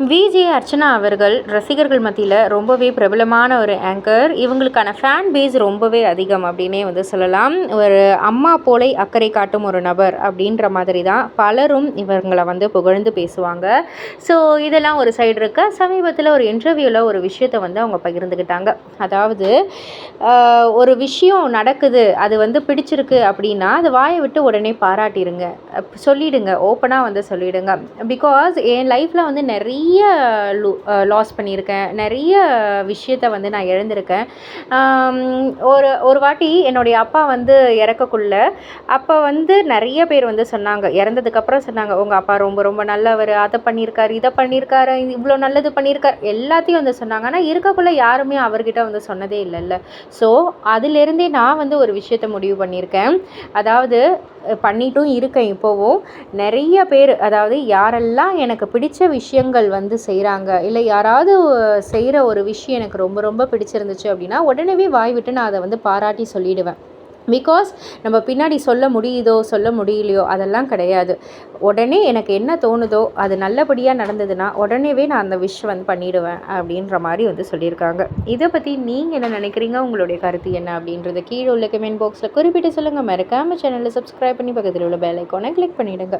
VJ Archana அவர்கள் ரசிகர்கள் மத்தியில் ரொம்பவே பிரபலமான ஒரு ஆங்கர். இவங்களுக்கான ஃபேன் பேஸ் ரொம்பவே அதிகம் அப்படின்னே வந்து சொல்லலாம். ஒரு அம்மா போலை அக்கறை காட்டும் ஒரு நபர் அப்படின்ற மாதிரி தான் பலரும் இவங்களை வந்து புகழ்ந்து பேசுவாங்க. ஸோ இதெல்லாம் ஒரு சைடு இருக்க, சமீபத்தில் ஒரு இன்டர்வியூவில் ஒரு விஷயத்தை வந்து அவங்க பகிர்ந்துக்கிட்டாங்க. அதாவது ஒரு விஷயம் நடக்குது, அது வந்து பிடிச்சிருக்கு அப்படின்னா அது வாயை விட்டு உடனே பாராட்டிடுங்க, சொல்லிடுங்க, ஓப்பனாக வந்து சொல்லிடுங்க. பிகாஸ் என் லைஃப்பில் வந்து நிறைய லாஸ் பண்ணியிருக்கேன், நிறைய விஷயத்த வந்து நான் இழந்திருக்கேன். ஒரு ஒரு வாட்டி என்னுடைய அப்பா வந்து இறக்கக்குள்ள, அப்போ வந்து நிறைய பேர் வந்து சொன்னாங்க, இறந்ததுக்கப்புறம் சொன்னாங்க, உங்கள் அப்பா ரொம்ப ரொம்ப நல்லவர், அதை பண்ணியிருக்காரு, இதை பண்ணியிருக்காரு, இவ்வளோ நல்லது பண்ணியிருக்காரு, எல்லாத்தையும் வந்து சொன்னாங்க. ஆனால் இருக்கக்குள்ளே யாருமே அவர்கிட்ட வந்து சொன்னதே இல்லைல்ல. ஸோ அதிலிருந்தே நான் வந்து ஒரு விஷயத்தை முடிவு பண்ணியிருக்கேன். அதாவது பண்ணிட்டும் இருக்கேன் இப்போவும். நிறைய பேர், அதாவது யாரெல்லாம் எனக்கு பிடிச்ச விஷயங்கள் வந்து செய்கிறாங்க, இல்லை யாராவது செய்கிற ஒரு விஷயம் எனக்கு ரொம்ப ரொம்ப பிடிச்சிருந்துச்சு அப்படின்னா உடனே வாய் விட்டு நான் அதை வந்து பாராட்டி சொல்லிடுவேன். பிகாஸ் நம்ம பின்னாடி சொல்ல முடியுதோ சொல்ல முடியலையோ அதெல்லாம் கிடையாது. உடனே எனக்கு என்ன தோணுதோ அது நல்லபடியாக நடந்ததுன்னா உடனேவே நான் அந்த விஷயம் வந்து பண்ணிவிடுவேன் அப்படின்ற மாதிரி வந்து சொல்லியிருக்காங்க. இதை பற்றி நீங்கள் என்ன நினைக்கிறீங்க? உங்களுடைய கருத்து என்ன அப்படின்றத கீழே உள்ள கமெண்ட் பாக்ஸில் குறிப்பிட்டு சொல்லுங்கள். மறக்காமல் சேனலை சப்ஸ்கிரைப் பண்ணி பக்கத்தில் உள்ள பெல் ஐக்கானை கிளிக் பண்ணிவிடுங்க.